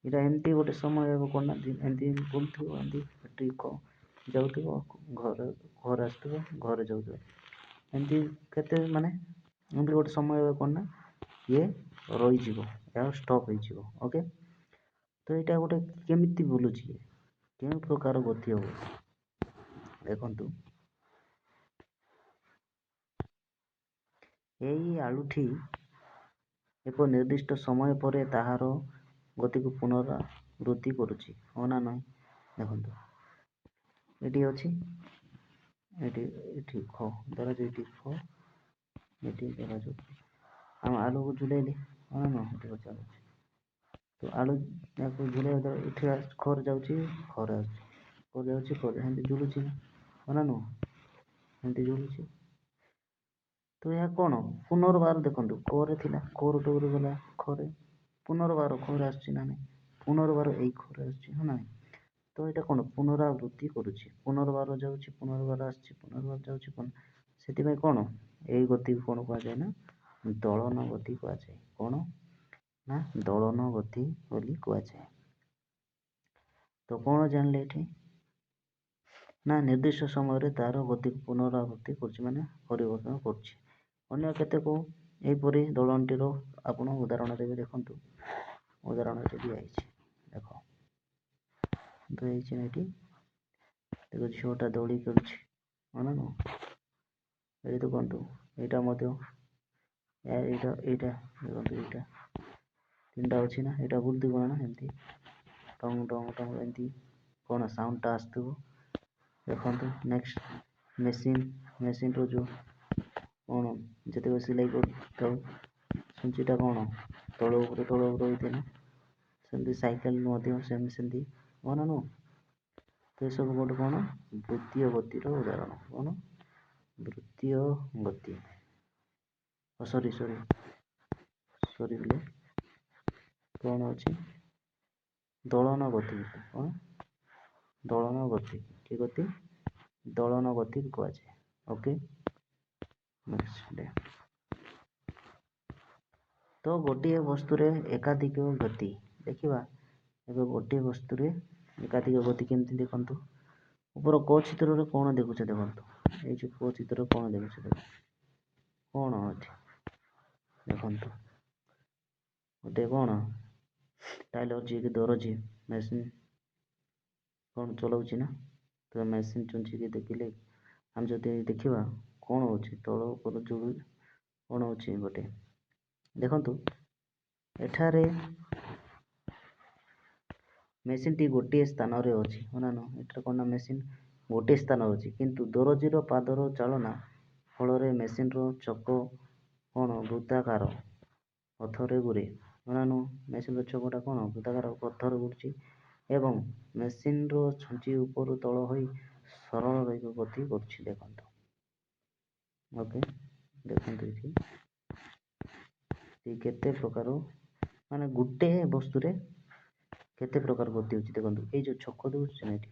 ଏଇଟା ଏମିତି ଗୋଟେ ସମୟ ହେବ, କ'ଣ ନା ଏମିତି ବୁଲୁଥିବ, ଏମିତି ଏଠି ଯାଉଥିବ, ଘରେ ଆସୁଥିବ, ଘରେ ଯାଉଥିବ, ଏମିତି କେତେ ମାନେ ଏମିତି ଗୋଟେ ସମୟ ହେବ, କ'ଣ ନା ଇଏ ରହିଯିବ, ଏହା ଷ୍ଟପ୍ ହେଇଯିବ। ଓକେ, ତ ଏଇଟା ଗୋଟେ କେମିତି ବୁଲୁଛି, କେଉଁ ପ୍ରକାର ଗତି ହେବ? ଦେଖନ୍ତୁ ଏହି ଆଳୁଟି ଏକ ନିର୍ଦ୍ଦିଷ୍ଟ ସମୟ ପରେ ତାହାର ଗତିକୁ ପୁନରାବୃତ୍ତି କରୁଛି, ହଁ ନା ନାହିଁ? ଦେଖନ୍ତୁ ଏଠି ଅଛି, ଏଠି ଖ ଧରାଯାଉ, ଏଠି ଖ, ଏଠି ଧରାଯାଉ ଆମ ଆଳୁକୁ ଝୁଲେଇଲି, ହଁ ନା ନୁହଁ? ଏଠି ଚାଲୁଛି, ତ ଆଳୁ ଯାକୁ ଝୁଲେଇବା ଦ୍ୱାରା ଏଠି ଖରେ ଯାଉଛି, ଖରେ ଆସୁଛି, ଖରେ ଯାଉଛି, ଖରେ ଏମିତି ଝୁଲୁଛି, ହଁ ନା ନୁହଁ? ଏମିତି ଝୁଲୁଛି। ତ ଏହା କ'ଣ ପୁନର୍ବାର, ଦେଖନ୍ତୁ ଖରେ ଥିଲା, ଖରୁ ଟୁରୁ ଗଲା ଖରେ, ପୁନର୍ବାର ଖରେ ଆସୁଛି ନା ନାହିଁ? ପୁନର୍ବାର ଏଇ ଖରେ ଆସୁଛି, ହଁ ନା ନାହିଁ? ତ ଏଇଟା କ'ଣ ପୁନରାବୃତ୍ତି କରୁଛି, ପୁନର୍ବାର ଯାଉଛି, ପୁନର୍ବାର ଆସୁଛି, ପୁନର୍ବାର ଯାଉଛି। ସେଥିପାଇଁ କ'ଣ ଏଇ ଗତିକୁ କ'ଣ କୁହାଯାଏ ନା ଦଳନ ଗତି କୁହାଯାଏ। କ'ଣ ନା ଦଳନ ଗତି ବୋଲି କୁହାଯାଏ। ତ କ'ଣ ଜାଣିଲେ ଏଠି ନା ନିର୍ଦ୍ଦିଷ୍ଟ ସମୟରେ ତାର ଗତିକୁ ପୁନରାବୃତ୍ତି କରୁଛି, ମାନେ ପରିବର୍ତ୍ତନ କରୁଛି। ଅନ୍ୟ କେତେକ ଏହିପରି ଦଳନଟିର ଆପଣ ଉଦାହରଣ ଦେବେ। ଦେଖନ୍ତୁ ଉଦାହରଣ ଏଠି ଦିଆହେଇଛି, ଦେଖ ଦିଆହେଇଛି ଏଠି, ଦେଖ ଝିଅଟା ଦୋଳି ଖେଳୁଛି, ହଁ ନା ନୁହଁ? ଏଠି ଦେଖନ୍ତୁ ଏଇଟା ମଧ୍ୟ ଏଇଟା ଦେଖନ୍ତୁ, ଏଇଟା ତିନିଟା ଅଛି ନା, ଏଇଟା ବୁଲୁଥିବ ନା ଏମିତି ଟଙ୍ଗ ଟଙ୍ଗ ଟଙ୍ଗ, ଏମିତି କ'ଣ ସାଉଣ୍ଡଟା ଆସୁଥିବ। ଦେଖନ୍ତୁ ନେକ୍ସଟ ମେସିନ୍ର ଯେଉଁ କ'ଣ ଯେତେବେଳେ ସିଲେଇ କରିଥାଉ, ଛୁଞ୍ଚିଟା କ'ଣ ତଳ ଉପରେ ହୋଇଥାଏ ନା, ସେମିତି ସାଇକେଲ ମଧ୍ୟ ସେମିତି, ହଁ ନା ନୁହଁ? ତ ଏସବୁ ଗୋଟେ କ'ଣ ବୃତ୍ତୀୟ ଗତିର ଉଦାହରଣ। କ'ଣ ବୃତ୍ତୀୟ ଗତି, ସରି ବୋଲେ କ'ଣ ଅଛି, ଦଳନ ଗତି। କ'ଣ ଦଳନ ଗତି, କି ଗତି? ଦଳନ ଗତି କୁହାଯାଏ। ଓକେ, ତ ଗୋଟିଏ ବସ୍ତୁରେ ଏକାଧିକ ଗତି ଦେଖିବା। ଏବେ ଗୋଟିଏ ବସ୍ତୁରେ ଏକାଧିକ ଗତି କେମିତି ଦେଖନ୍ତୁ। ଉପର କ ଚିତ୍ରରେ କ'ଣ ଦେଖୁଛ, ଦେଖନ୍ତୁ ଏଇ ଯେଉଁ କ ଚିତ୍ରରେ କ'ଣ ଦେଖୁଛ, କ'ଣ ଅଛି ଦେଖନ୍ତୁ, ଗୋଟେ କ'ଣ ଟାଇଲର ଯିଏକି ଦରଜି ମେସିନ୍ କ'ଣ ଚଲାଉଛି ନା, ତ ମେସିନ୍ ଚୁଞ୍ଚିକି ଦେଖିଲେ ଆମେ ଯଦି ଦେଖିବା କ'ଣ ଅଛି, ତଳ ଉପର ଯୋଉ କ'ଣ ଅଛି ଗୋଟେ, ଦେଖନ୍ତୁ ଏଠାରେ ମେସିନ୍ଟି ଗୋଟିଏ ସ୍ଥାନରେ ଅଛି, ହଁ ନା? ଏଠାରେ କ'ଣ ନା ମେସିନ୍ ଗୋଟିଏ ସ୍ଥାନରେ ଅଛି, କିନ୍ତୁ ଦରଜିର ପାଦର ଚାଳନା ଫଳରେ ମେସିନ୍ର ଚକ କ'ଣ ବୃତ୍ତାକାର ପଥରେ ଘୁରେ। ଜଣାନୁ ମେସିନ୍ର ଛକଟା କ'ଣ ବୃତ୍ତାକାର ପଥର ଘୁରୁଛି ଏବଂ ମେସିନ୍ର ଛୁଞ୍ଚି ଉପରୁ ତଳ ହୋଇ ସରଳ ରେଖ ଗତି କରୁଛି। ଦେଖନ୍ତୁ ଓକେ, ଦେଖନ୍ତୁ ଏଠି କେତେ ପ୍ରକାର ମାନେ ଗୋଟେ ବସ୍ତୁରେ କେତେ ପ୍ରକାର ଗତି ହେଉଛି। ଦେଖନ୍ତୁ ଏଇ ଯେଉଁ ଛକ ଦେଉଛି ନା ଏଠି,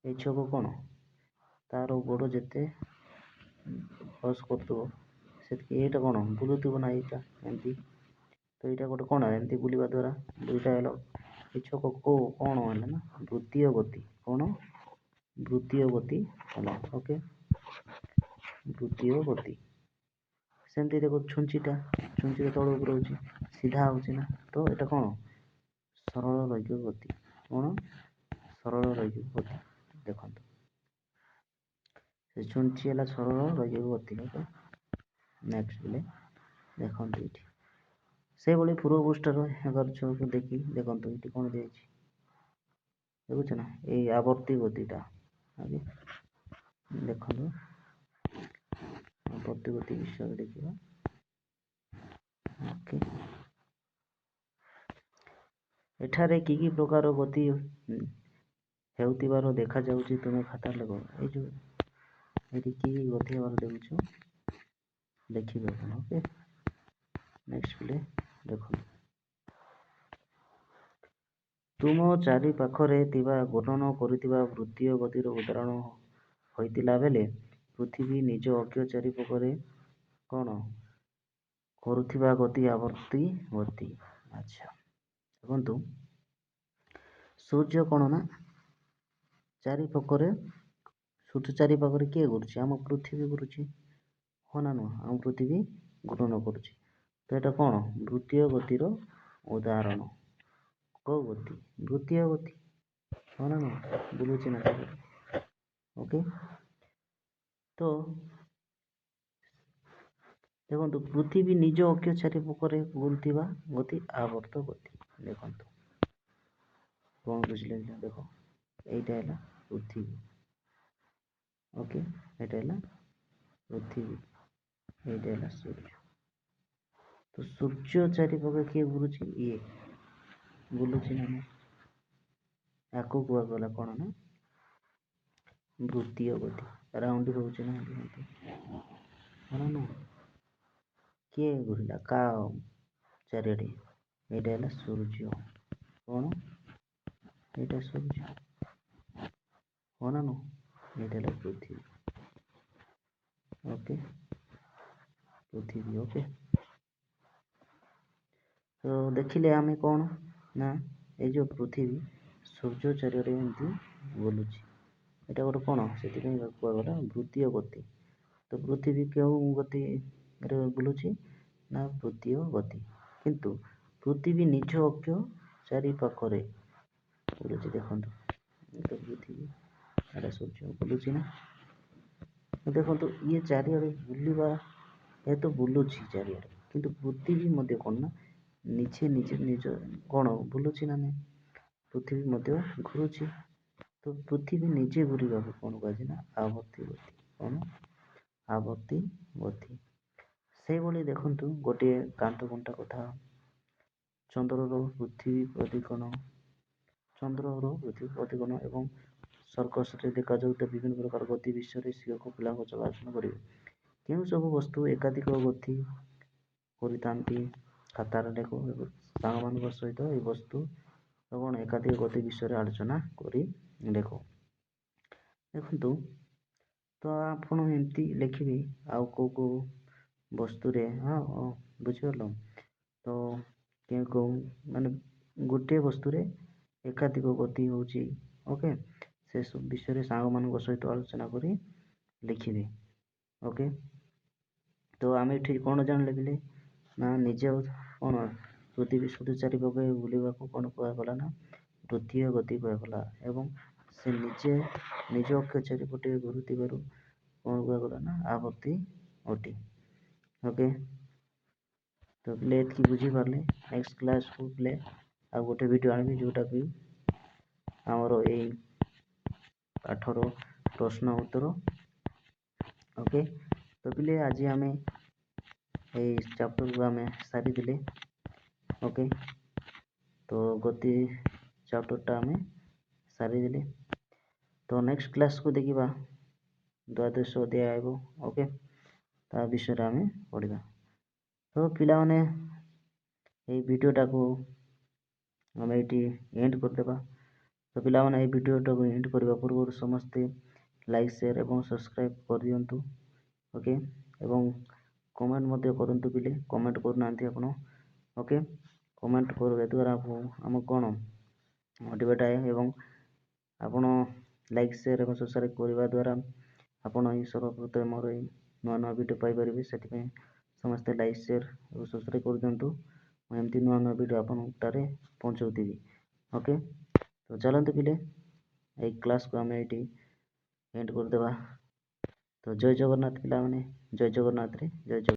ଏଇ ଛକ କ'ଣ ତାର ଗୋଡ଼ ଯେତେ ଫୋର୍ସ କରୁଥିବ ସେତିକି ଏଇଟା କ'ଣ ବୁଲୁଥିବ ନା ଏଇଟା ଏମିତି। ତ ଏଇଟା ଗୋଟେ କ'ଣ ଏମିତି ବୁଲିବା ଦ୍ୱାରା ଦୁଇଟା ହେଲା ଏ ଛକ କ'ଣ ହେଲା ନା ବୃତ୍ତୀୟ ଗତି। କ'ଣ ବୃତ୍ତୀୟ ଗତି ହେଲା। ଓକେ, ବୃତ୍ତୀୟ ଗତି। ସେମିତି ଦେଖ ଛୁଞ୍ଚିଟା ତଳ ଉପରେ ରହୁଛି ସିଧା ହେଉଛି ନା, ତ ଏଇଟା କ'ଣ ସରଳ ରୈଖିକ ଗତି। କ'ଣ ସରଳ ରୈଖିକ ଗତି। ଦେଖନ୍ତୁ ସେ ଛୁଞ୍ଚି ହେଲା ସରଳ ରୈଖିକ ଗତି। ଓକେ, ନେକ୍ସଟ ବୋଲେ ଦେଖନ୍ତୁ ଏଇଠି ସେଭଳି ପୂର୍ବ ପୃଷ୍ଠାର 11 ଦେଖି ଦେଖନ୍ତୁ ଏଠି କ'ଣ ଦିଆଯାଇଛି ଦେଖୁଛ ନା ଏଇ ଆବର୍ତ୍ତୀ ଗତିଟା। ଓକେ, ଦେଖନ୍ତୁ ଆବର୍ତ୍ତୀ ଗତି ବିଷୟରେ ଦେଖିବା। ଓକେ, ଏଠାରେ କି ପ୍ରକାର ଗତି ହେଉଥିବାର ଦେଖାଯାଉଛି ତୁମେ ଖାତାରେ ଲେଖ। ଏଇ ଯେଉଁ ଏଠି କି ଗତି ହେବାର ଦେଖୁଛ ଦେଖିବେ ଆପଣ। ଓକେ, ନେକ୍ସଟ ପିଲେ ଦେଖନ୍ତୁ ତୁମ ଚାରି ପାଖରେ ଥିବା ବର୍ଣ୍ଣନ କରୁଥିବା ବୃତ୍ତୀୟ ଗତିର ଉଦାହରଣ ହୋଇଥିଲା ବେଳେ ପୃଥିବୀ ନିଜ ଅକ୍ଷ ଚାରିପାଖରେ କ'ଣ କରୁଥିବା ଗତି ଆବର୍ତ୍ତୀ ଗତି। ଆଚ୍ଛା, ଦେଖନ୍ତୁ ସୂର୍ଯ୍ୟ କ'ଣ ନା ଚାରିପାଖରେ ସୂର୍ଯ୍ୟ ଚାରିପାଖରେ କିଏ ଘୁରୁଛି? ଆମ ପୃଥିବୀ ଘୁରୁଛି। ହଁ ନା ନୁହଁ? ଆମ ପୃଥିବୀ ଘୂର୍ଣ୍ଣନ କରୁଛି। ତ ଏଇଟା କ'ଣ ବୃତ୍ତୀୟ ଗତିର ଉଦାହରଣ। କେଉଁ ଗତି? ବୃତ୍ତୀୟ ଗତି। ହଁ ନା ନୁହଁ? ବୁଲୁଛି ନା। ଓକେ, ତ ଦେଖନ୍ତୁ ପୃଥିବୀ ନିଜ ଅକ୍ଷ ଚାରିପାଖରେ ଘୁରୁଥିବା ଗତି ଆବର୍ତ୍ତ ଗତି। ଦେଖନ୍ତୁ କ'ଣ ବୁଝିଲେ? ଦେଖ এইটা ହେଲା ପୃଥିବୀ। ଓକେ, ଏଇଟା ହେଲା ପୃଥିବୀ, এইটা ହେଲା ସୂର୍ଯ୍ୟ। ତ ସୂର୍ଯ୍ୟ ଚାରିପାଖରେ କିଏ ଘୁରୁଛି? ଇଏ ବୁଲୁଛି ନା ନାହିଁ? ଆକୁ କୁହାଗଲା କ'ଣ ନା ବୃତ୍ତୀୟ ଗତି। ରାଉଣ୍ଡ ହେଉଛି ନା କ'ଣ ନା କିଏ ଘୁରିଲା କା ଚାରିଆଡ଼େ? এইটা ହେଲା ସୂର୍ଯ୍ୟ। କ'ଣ এইটা ସୂର୍ଯ୍ୟ। ହଁ ନା ନୁହଁ? এইটা ହେଲା ପୃଥିବୀ। ଓକେ, ପୃଥିବୀ। ଓକେ, ତ ଦେଖିଲେ ଆମେ କ'ଣ ନା ଏଇ ଯେଉଁ ପୃଥିବୀ ସୂର୍ଯ୍ୟ ଚାରିଆଡ଼େ ଏମିତି ବୁଲୁଛି। ଏଇଟା ଗୋଟେ କ'ଣ ସେଥିପାଇଁ କୁହାଗଲା ବୃତ୍ତୀୟ ଗତି। ତ ପୃଥିବୀ କେଉଁ ଗତିରେ ବୁଲୁଛି ନା ବୃତ୍ତୀୟ ଗତି। କିନ୍ତୁ ପୃଥିବୀ ନିଜ ଅକ୍ଷ ଚାରିପାଖରେ ବୁଲୁଛି। ଦେଖନ୍ତୁ ତ ପୃଥିବୀ ଏଇଟା ସୂର୍ଯ୍ୟ ବୁଲୁଛି ନା। ଦେଖନ୍ତୁ ଇଏ ଚାରିଆଡ଼େ ବୁଲିବା ଏ ତ ବୁଲୁଛି ଚାରିଆଡ଼େ, କିନ୍ତୁ ପୃଥିବୀ ମଧ୍ୟ କ'ଣ ନା ନିଜ କ'ଣ ବୁଲୁଛି ନା ନାହିଁ? ପୃଥିବୀ ମଧ୍ୟ ଘୁରୁଛି। ତ ପୃଥିବୀ ନିଜେ ଘୁରିବାକୁ କ'ଣ କୁହାଯାଏ ନା ଆବର୍ତ୍ତୀ ଗତି। କ'ଣ ଆବର୍ତ୍ତୀ ଗତି। ସେଇଭଳି ଦେଖନ୍ତୁ ଗୋଟିଏ କାନ୍ତଘଣ୍ଟା କଥା। ଚନ୍ଦ୍ରର ପୃଥିବୀ ପ୍ରତିକୋଣ ଏବଂ ସର୍କସରେ ଦେଖାଯାଉଥିବା ବିଭିନ୍ନ ପ୍ରକାର ଗତି ବିଷୟରେ ଶିକ୍ଷକ ପିଲାଙ୍କ ସହ ଆଲୋଚନା କରିବେ। କେଉଁ ସବୁ ବସ୍ତୁ ଏକାଧିକ ଗତି କରିଥାନ୍ତି? ଖାତାରେ ଲେଖ ଏବଂ ସାଙ୍ଗମାନଙ୍କ ସହିତ ଏହି ବସ୍ତୁ କ'ଣ ଏକାଧିକ ଗତି ବିଷୟରେ ଆଲୋଚନା କରି ଲେଖ। ଦେଖନ୍ତୁ ତ ଆପଣ ଏମିତି ଲେଖିବେ ଆଉ କେଉଁ ବସ୍ତୁରେ ବୁଝିପାରିଲ। ତ କେଉଁ ମାନେ ଗୋଟିଏ ବସ୍ତୁରେ ଏକାଧିକ ଗତି ହେଉଛି। ଓକେ, ସେସବୁ ବିଷୟରେ ସାଙ୍ଗମାନଙ୍କ ସହିତ ଆଲୋଚନା କରି ଲେଖିବେ। ଓକେ, ତ ଆମେ ଏଠି କ'ଣ ଜାଣିଲେ ପିଲେ ନା ନିଜେ କ'ଣ ପୃଥିବୀ ସୂର୍ଯ୍ୟ ଚାରିପାଖରେ ବୁଲିବାକୁ କ'ଣ କୁହାଗଲା ନା ବୃତ୍ତୀୟ ଗତି କୁହାଗଲା ଏବଂ ସେ ନିଜ ଅକ୍ଷ ଚାରିପଟେ ଘୁରୁଥିବାରୁ କ'ଣ କୁହାଗଲା ନା ଆବର୍ତ୍ତୀ ଗତି। ଓକେ, ତ ପିଲେ ଏତିକି ବୁଝିପାରିଲେ। ନେକ୍ସଟ କ୍ଲାସକୁ ପିଲେ ଆଉ ଗୋଟେ ଭିଡ଼ିଓ ଆଣିବି ଯେଉଁଟାକି ଆମର ଏଇ ପାଠର ପ୍ରଶ୍ନ ଉତ୍ତର। ଓକେ, ତ ପିଲେ ଆଜି ଆମେ ଏଇ ଚାପ୍ଟରକୁ ଆମେ ସାରିଦେଲେ। ଓକେ, ତ ଗତି ଚାପ୍ଟରଟା ଆମେ ସାରିଦେଲେ। ତ ନେକ୍ସଟ କ୍ଲାସ୍କୁ ଦେଖିବା ଦ୍ୱାଦଶ ଅଧ୍ୟାୟ ଆଇବ। ଓକେ, ତା ବିଷୟରେ ଆମେ ପଢ଼ିବା। ତ ପିଲାମାନେ ଏଇ ଭିଡ଼ିଓଟାକୁ ଆମେ ଏଇଠି ଏଣ୍ଡ କରିଦେବା। ତ ପିଲାମାନେ ଏଇ ଭିଡ଼ିଓଟାକୁ ଏଣ୍ଡ କରିବା ପୂର୍ବରୁ ସମସ୍ତେ ଲାଇକ୍, ସେୟାର ଏବଂ ସବସ୍କ୍ରାଇବ୍ କରିଦିଅନ୍ତୁ। ଓକେ, ଏବଂ କମେଣ୍ଟ ମଧ୍ୟ କରନ୍ତୁ। ପିଲେ କମେଣ୍ଟ କରୁନାହାନ୍ତି ଆପଣ। ଓକେ, କମେଣ୍ଟ କରିବା ଦ୍ୱାରା ଆମକୁ କ'ଣ ମୋଟିଭେଟ୍ ଆଏ, ଏବଂ ଆପଣ ଲାଇକ୍, ସେୟାର ଏବଂ ସବସ୍କ୍ରାଇବ୍ କରିବା ଦ୍ୱାରା ଆପଣ ହିଁ ସର୍ବପ୍ରଥମେ ମୋର ଏଇ ନୂଆ ନୂଆ ଭିଡ଼ିଓ ପାଇପାରିବେ। ସେଥିପାଇଁ ସମସ୍ତେ ଲାଇକ୍, ସେୟାର ଏବଂ ସବସ୍କ୍ରାଇବ୍ କରିଦିଅନ୍ତୁ। ମୁଁ ଏମିତି ନୂଆ ନୂଆ ଭିଡ଼ିଓ ଆପଣଙ୍କଠାରେ ପହଞ୍ଚାଉଥିବି। ଓକେ, ତ ଚାଲନ୍ତୁ ପିଲେ ଏଇ କ୍ଲାସ୍କୁ ଆମେ ଏଇଠି ଏଣ୍ଡ କରିଦେବା। ତ ଜୟ ଜଗନ୍ନାଥ ପିଲାମାନେ, ଜୟ ଜଗନ୍ନାଥରେ ଜୟ ଜଗନ୍ନାଥ।